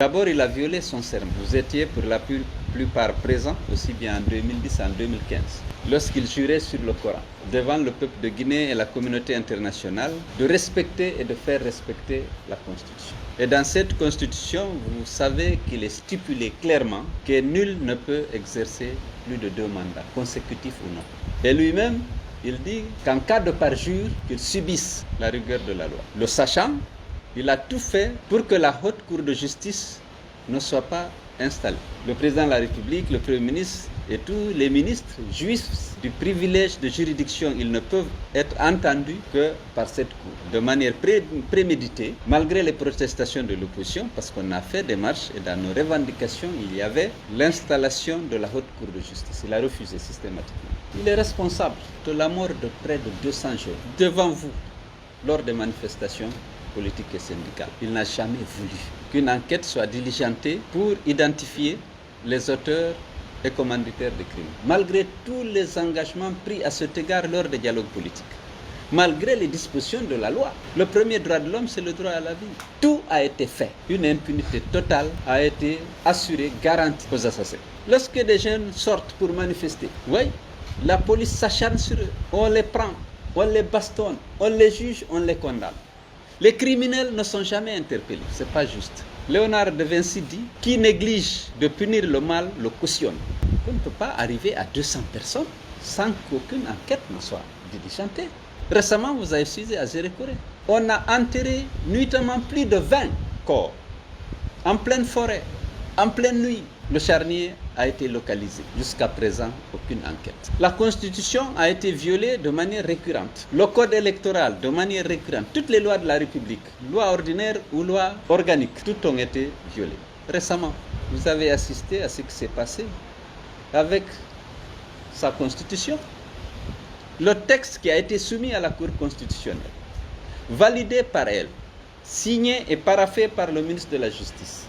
D'abord, il a violé son serment. Vous étiez pour la plupart présents, aussi bien en 2010 qu'en 2015, lorsqu'il jurait sur le Coran, devant le peuple de Guinée et la communauté internationale, de respecter et de faire respecter la Constitution. Et dans cette Constitution, vous savez qu'il est stipulé clairement que nul ne peut exercer plus de 2 mandats, consécutifs ou non. Et lui-même, il dit qu'en cas de parjure, qu'il subisse la rigueur de la loi. Le sachant, il a tout fait pour que la haute cour de justice ne soit pas installée. Le président de la République, le Premier ministre et tous les ministres jouissent du privilège de juridiction. Ils ne peuvent être entendus que par cette cour, de manière préméditée, malgré les protestations de l'opposition, parce qu'on a fait des marches et dans nos revendications, il y avait l'installation de la haute cour de justice. Il a refusé systématiquement. Il est responsable de la mort de près de 200 jeunes devant vous lors des manifestations politiques et syndicales. Il n'a jamais voulu qu'une enquête soit diligentée pour identifier les auteurs et commanditaires de crimes. Malgré tous les engagements pris à cet égard lors des dialogues politiques, malgré les dispositions de la loi. Le premier droit de l'homme, c'est le droit à la vie. Tout a été fait. Une impunité totale a été assurée, garantie aux assassins. Lorsque des jeunes sortent pour manifester, oui, la police s'acharne sur eux. On les prend, on les bastonne, on les juge, on les condamne. Les criminels ne sont jamais interpellés, ce n'est pas juste. Léonard de Vinci dit, qui néglige de punir le mal, le cautionne. On ne peut pas arriver à 200 personnes sans qu'aucune enquête ne soit diligentée. Récemment, vous avez suivi à Zérékoré. On a enterré nuitamment plus de 20 corps, en pleine forêt, en pleine nuit. Le charnier a été localisé. Jusqu'à présent, aucune enquête. La Constitution a été violée de manière récurrente. Le code électoral, de manière récurrente. Toutes les lois de la République, lois ordinaires ou lois organiques, toutes ont été violées. Récemment, vous avez assisté à ce qui s'est passé avec sa Constitution. Le texte qui a été soumis à la Cour constitutionnelle, validé par elle, signé et paraphé par le ministre de la Justice,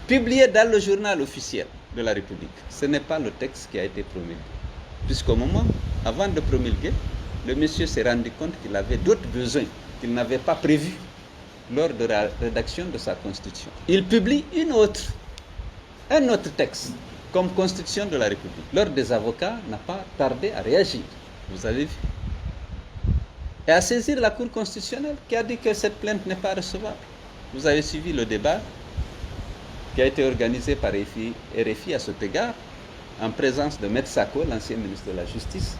publié dans le journal officiel de la République. Ce n'est pas le texte qui a été promulgué. Puisqu'au moment, avant de promulguer, le monsieur s'est rendu compte qu'il avait d'autres besoins qu'il n'avait pas prévus lors de la rédaction de sa Constitution. Il publie un autre texte comme Constitution de la République. L'ordre des avocats n'a pas tardé à réagir. Vous avez vu. Et à saisir la Cour constitutionnelle qui a dit que cette plainte n'est pas recevable. Vous avez suivi le débat qui a été organisé par RFI à cet égard, en présence de Maître Sako, l'ancien ministre de la Justice,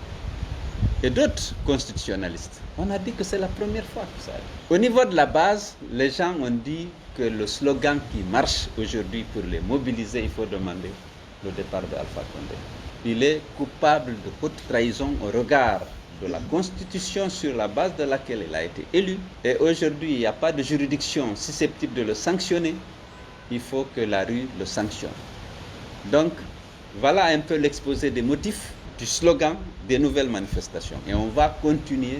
et d'autres constitutionnalistes. On a dit que c'est la première fois que ça arrive. Au niveau de la base, les gens ont dit que le slogan qui marche aujourd'hui pour les mobiliser, il faut demander le départ d'Alpha Condé. Il est coupable de haute trahison au regard de la Constitution sur la base de laquelle il a été élu. Et aujourd'hui, il n'y a pas de juridiction susceptible de le sanctionner. Il faut que la rue le sanctionne. Donc, voilà un peu l'exposé des motifs du slogan des nouvelles manifestations. Et on va continuer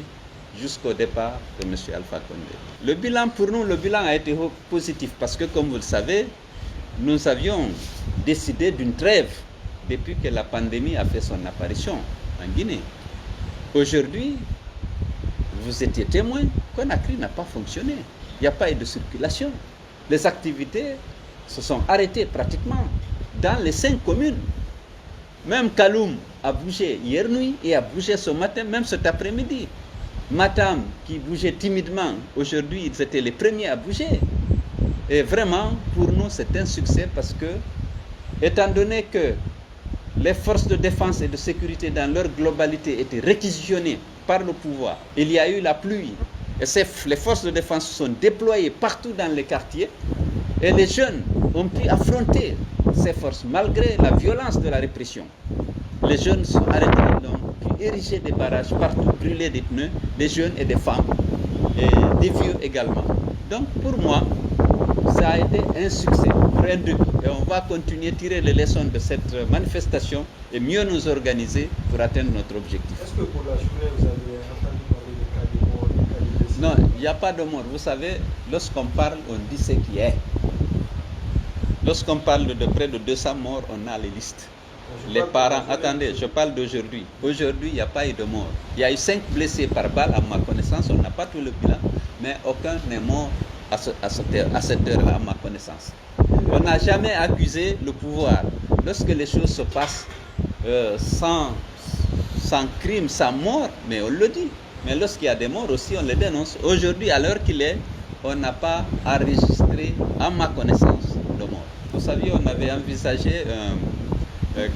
jusqu'au départ de M. Alpha Condé. Le bilan, pour nous, le bilan a été positif parce que, comme vous le savez, nous avions décidé d'une trêve depuis que la pandémie a fait son apparition en Guinée. Aujourd'hui, vous étiez témoin, Conakry n'a pas fonctionné. Il n'y a pas eu de circulation. Les activités se sont arrêtées pratiquement dans les 5 communes. Même Kaloum a bougé hier nuit et a bougé ce matin, même cet après-midi. Matam, qui bougeait timidement, aujourd'hui, ils étaient les premiers à bouger. Et vraiment, pour nous, c'est un succès parce que, étant donné que les forces de défense et de sécurité dans leur globalité étaient réquisitionnées par le pouvoir, il y a eu la pluie. Et les forces de défense sont déployées partout dans les quartiers. Et les jeunes ont pu affronter ces forces malgré la violence de la répression. Les jeunes sont arrêtés, ils ont pu ériger des barrages partout, brûler des pneus, des jeunes et des femmes, et des vieux également. Donc pour moi, ça a été un succès, rien de tout. Et on va continuer à tirer les leçons de cette manifestation et mieux nous organiser pour atteindre notre objectif. Est-ce que pour la journée, vous avez entendu parler de cas de mort, de cas de blessés? Non, il n'y a pas de mort. Vous savez, lorsqu'on parle, on dit ce qui est. Lorsqu'on parle de près de 200 morts, on a les listes. Les parents, attendez, je parle d'aujourd'hui. Aujourd'hui, il n'y a pas eu de mort. Il y a eu 5 blessés par balle à ma connaissance, on n'a pas tout le bilan, mais aucun n'est mort à cette heure-là à ma connaissance. On n'a jamais accusé le pouvoir. Lorsque les choses se passent sans crime, sans mort, mais on le dit. Mais lorsqu'il y a des morts aussi, on les dénonce. Aujourd'hui, à l'heure qu'il est, on n'a pas enregistré, à ma connaissance, de mort. Vous saviez, on avait envisagé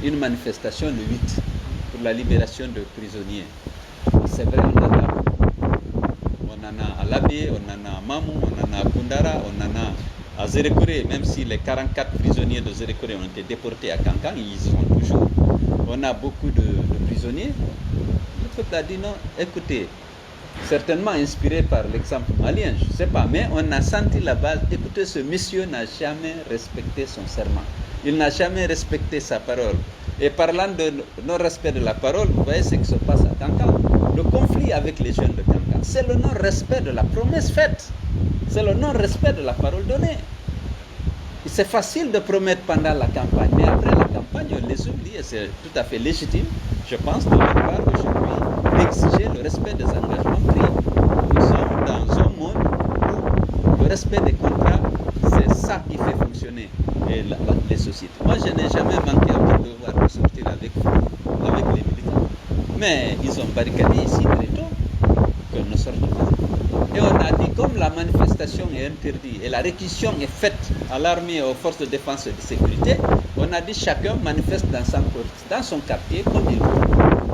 une manifestation le 8 pour la libération de prisonniers. C'est vrai, on en a à Labé, on en a à Mamou, on en a à Koundara, on en a à Zérékoré, même si les 44 prisonniers de Zérékoré ont été déportés à Kankan, ils y sont toujours. On a beaucoup de prisonniers. Le peuple a dit non, écoutez, certainement inspiré par l'exemple malien, je ne sais pas, mais on a senti la base. Écoutez, ce monsieur n'a jamais respecté son serment. Il n'a jamais respecté sa parole. Et parlant de non-respect de la parole, vous voyez ce qui se passe à Kankan. Le conflit avec les jeunes de Kankan, c'est le non-respect de la promesse faite. C'est le non-respect de la parole donnée. C'est facile de promettre pendant la campagne, mais après la campagne, on les oublie et c'est tout à fait légitime, je pense, de leur part aujourd'hui, d'exiger le respect des engagements pris. Nous sommes dans un monde où le respect des contrats, c'est ça qui fait fonctionner les sociétés. Moi, je n'ai jamais manqué à mon devoir de sortir avec les militants. Mais ils ont barricadé ici très tôt, qu'on ne sorte pas. Et on a dit, comme la manifestation est interdite et la réquisition est faite à l'armée et aux forces de défense et de sécurité, on a dit chacun manifeste dans son quartier comme il veut.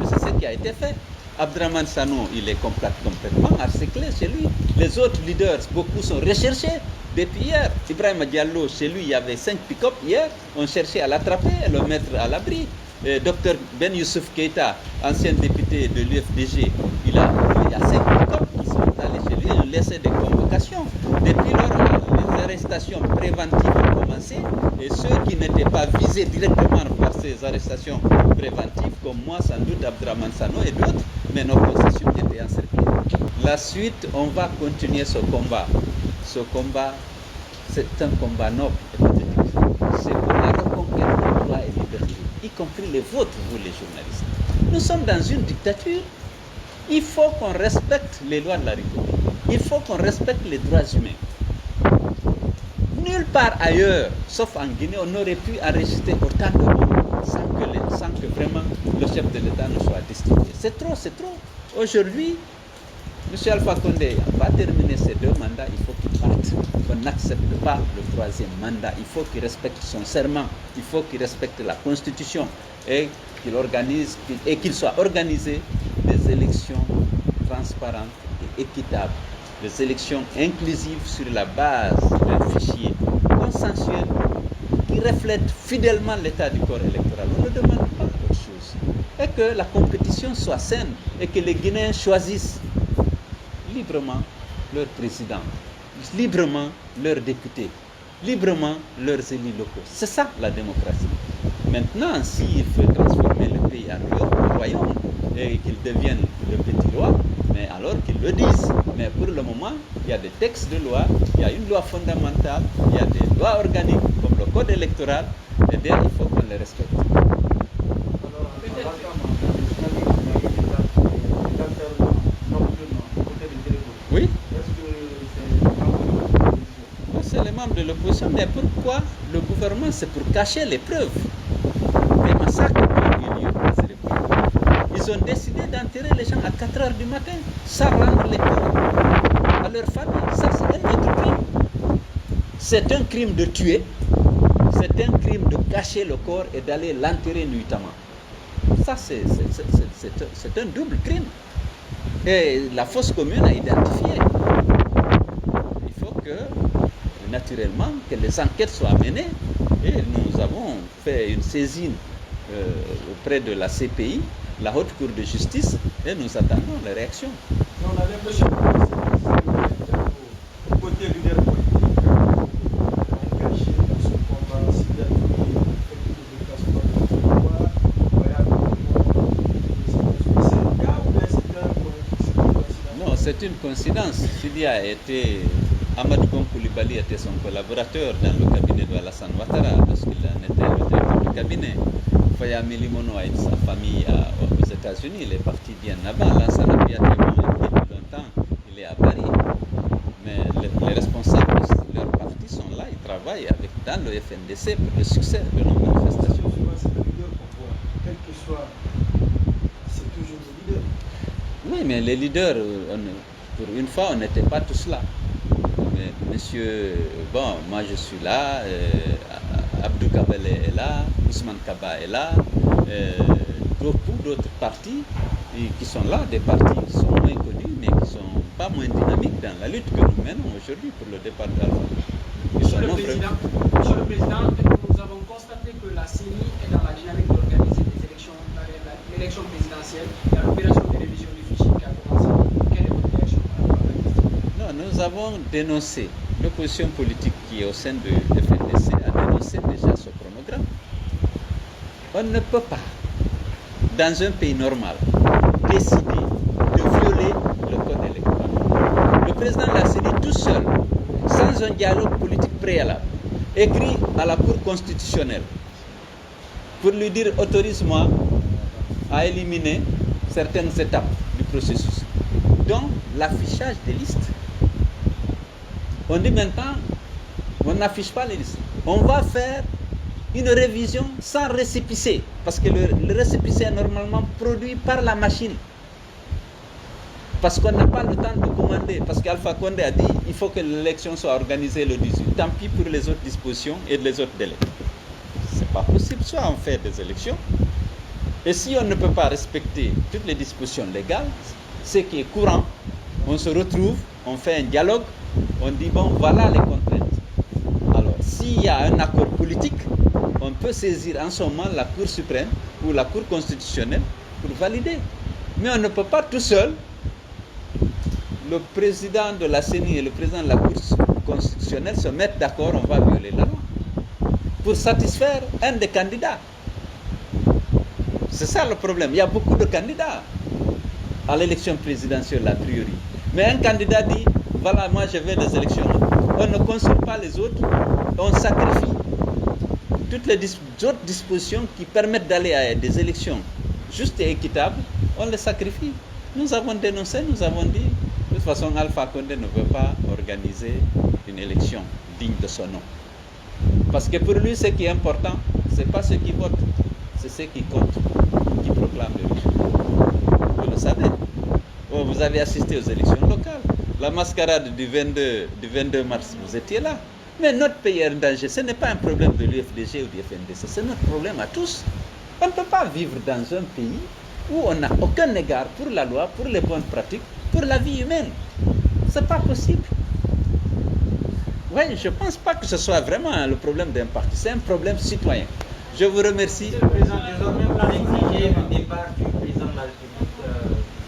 C'est ce qui a été fait. Abdraman Sano, il est complètement encerclé chez lui. Les autres leaders, beaucoup sont recherchés depuis hier. Ibrahim Diallo, chez lui, il y avait 5 pick-up hier. On cherchait à l'attraper et le mettre à l'abri. Dr Ben Youssouf Keïta, ancien député de l'UFDG, il y a 5 pick-up qui sont allés chez lui et ont laissé des convocations. Depuis lors, les arrestations préventives ont commencé et ceux qui n'étaient pas visés directement par ces arrestations préventives, comme moi, sans doute Abdraman Sano et d'autres, mais nos possessions étaient encerclées. La suite, on va continuer ce combat. Ce combat, c'est un combat noble et patriotique. C'est pour la reconquête des droits et libertés, y compris les vôtres, vous les journalistes. Nous sommes dans une dictature. Il faut qu'on respecte les lois de la République. Il faut qu'on respecte les droits humains. Nulle part ailleurs, sauf en Guinée, on aurait pu enregistrer autant de morts sans que vraiment le chef de l'État ne soit destitué. C'est trop, c'est trop. Aujourd'hui, M. Alpha Condé va terminer ses 2 mandats, il faut qu'il parte. On n'accepte pas le 3e mandat. Il faut qu'il respecte son serment. Il faut qu'il respecte la Constitution et qu'il soit organisé des élections transparentes et équitables. Des élections inclusives sur la base d'un fichier consensuel qui reflète fidèlement l'état du corps électoral. On ne demande pas autre chose. Et que la compétition soit saine et que les Guinéens choisissent librement leur président, librement leurs députés, librement leurs élus locaux. C'est ça la démocratie. Maintenant, s'il faut transformer le pays en royaume et qu'il devienne le petit roi, mais alors qu'ils le disent. Mais pour le moment, il y a des textes de loi, il y a une loi fondamentale, il y a des lois organiques comme le code électoral, et bien il faut qu'on les respecte. Oui. C'est les membres de l'opposition, mais pourquoi le gouvernement? C'est pour cacher les preuves des massacres qui ont eu lieu à Zérékoré. Ils ont décidé d'enterrer les gens à 4 h du matin sans rendre les corps à leur famille. Ça, c'est un autre crime. C'est un crime de tuer, c'est un crime de cacher le corps et d'aller l'enterrer nuitamment. Ça, c'est un double crime. Et la fosse commune a identifié. Il faut que, naturellement, que les enquêtes soient menées. Et nous avons fait une saisine auprès de la CPI, la Haute Cour de justice, et nous attendons les réactions. On a l'impression que côté leader politique engagé dans ce combat, s'il y a des déplacements de pouvoir, c'est le cas ou bien c'est un coïncidence? Non, c'est une coïncidence. Sidi a été, Amadou Koulibaly était son collaborateur dans le cabinet de Alassane Ouattara lorsqu'il en était le directeur du cabinet. Fayami Limono a sa famille aux États-Unis, il est parti bien avant. Lansana Piaté, depuis longtemps, il est à Paris. Mais les responsables de leur parti sont là, ils travaillent. travaille dans le FNDC pour le succès de nos manifestations. C'est le leader qu'on voit, quel que soit, c'est toujours le leader. Oui, mais les leaders, pour une fois, on n'était pas tous là. Mais monsieur, bon, moi je suis là, Abdou Kabele est là, Ousmane Kaba est là, beaucoup d'autres partis qui sont là, des partis qui sont moins connus, mais qui ne sont pas moins dynamiques dans la lutte que nous menons aujourd'hui pour le départ d'Alpha. Monsieur le Président, nous avons constaté que la CENI est dans la dynamique d'organiser des élections, l'élection présidentielle, il y a l'opération de révision du fichier qui a commencé. Quelle est votre réaction par rapport à la question? Non, nous avons dénoncé, l'opposition politique qui est au sein de FNDC a dénoncé déjà ce chronogramme. On ne peut pas, dans un pays normal, décider de violer le code électoral. Le président l'a CENI tout seul, sans un dialogue politique préalable, écrit à la Cour constitutionnelle pour lui dire autorise-moi à éliminer certaines étapes du processus, dont l'affichage des listes. On dit maintenant, on n'affiche pas les listes. On va faire une révision sans récépissé, parce que le récépissé est normalement produit par la machine. Parce qu'on n'a pas le temps de commander, parce qu'Alpha Condé a dit qu'il faut que l'élection soit organisée le 18. Tant pis pour les autres dispositions et les autres délais. C'est pas possible, soit on fait des élections, et si on ne peut pas respecter toutes les dispositions légales, ce qui est courant, on se retrouve, on fait un dialogue, on dit bon, voilà les contraintes. Alors, s'il y a un accord politique, on peut saisir en ce moment la Cour suprême ou la Cour constitutionnelle pour valider. Mais on ne peut pas tout seul. Le président de la CENI et le président de la Cour constitutionnelle se mettent d'accord, on va violer la loi, pour satisfaire un des candidats. C'est ça le problème. Il y a beaucoup de candidats à l'élection présidentielle a priori. Mais un candidat dit, voilà, moi je vais des élections. On ne consulte pas les autres, on sacrifie toutes les autres dispositions qui permettent d'aller à des élections justes et équitables, on les sacrifie. Nous avons dénoncé, nous avons dit, de toute façon, Alpha Condé ne veut pas organiser une élection digne de son nom. Parce que pour lui, ce qui est important, ce n'est pas ceux qui votent, c'est ceux qui comptent, qui proclament le résultat. Vous le savez. Oh, vous avez assisté aux élections locales. La mascarade du 22 mars, vous étiez là. Mais notre pays est en danger. Ce n'est pas un problème de l'UFDG ou du FNDC, c'est notre problème à tous. On ne peut pas vivre dans un pays où on n'a aucun égard pour la loi, pour les bonnes pratiques, pour la vie humaine. Ce n'est pas possible. Oui, je ne pense pas que ce soit vraiment le problème d'un parti, c'est un problème citoyen. Je vous remercie. Monsieur le Président, désormais, vous avez exigé le départ du président de la République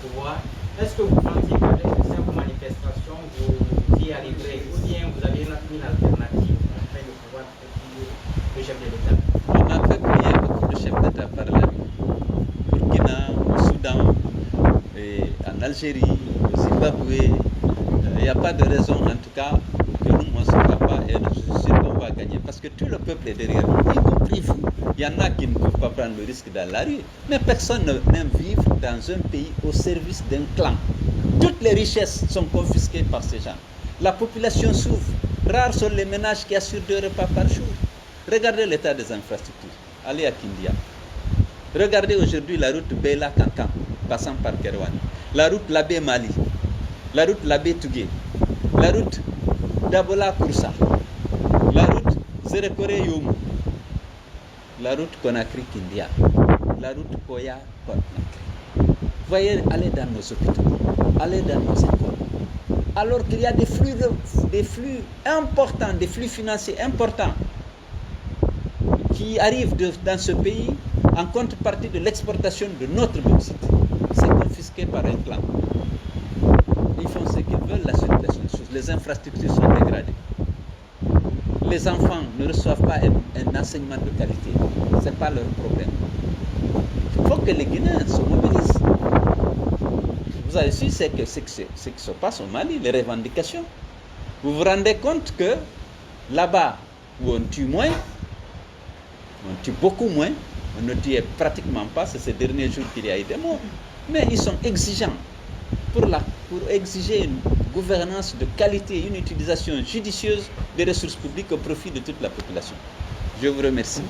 du pouvoir. Est-ce que vous pensez qu'avec une simple manifestation, vous y arriverez, ou bien vous avez une alternative afin de pouvoir faire le chef de l'État? On a fait prier beaucoup de chefs d'État par la vie. Au Burkina, au Soudan, et en Algérie, au Zimbabwe. Il n'y a pas de raison, en tout cas, que nous, on ne se bat pas et je suis sûr qu'on va gagner. Parce que tout le peuple est derrière nous, y compris vous. Il y en a qui ne peuvent pas prendre le risque dans la rue. Mais personne n'aime vivre dans un pays au service d'un clan. Toutes les richesses sont confisquées par ces gens. La population souffre. Rares sont les ménages qui assurent 2 repas par jour. Regardez l'état des infrastructures. Allez à Kindia. Regardez aujourd'hui la route Bela-Kankan, passant par Kerouan. La route Labé-Mali. La route Labé-Tougué. La route Dabola-Koursa. La route Zerekore-Yomu. La route Conakry-Kindia. La route Koya-Conakry. Voyez, allez dans nos hôpitaux. Allez dans nos écoles. Alors qu'il y a des flux importants, des flux financiers importants qui arrivent dans ce pays en contrepartie de l'exportation de notre bauxite. C'est confisqué par un clan. Ils font ce qu'ils veulent, la circulation des choses. Les infrastructures sont dégradées. Les enfants ne reçoivent pas un enseignement de qualité. Ce n'est pas leur problème. Il faut que les Guinéens se mobilisent. Vous avez su ce qui se passe au Mali, les revendications. Vous vous rendez compte que là-bas, où on tue moins, on tue beaucoup moins, on ne tue pratiquement pas, c'est ces derniers jours qu'il y a eu des morts. Mais ils sont exigeants pour exiger une gouvernance de qualité et une utilisation judicieuse des ressources publiques au profit de toute la population. Je vous remercie.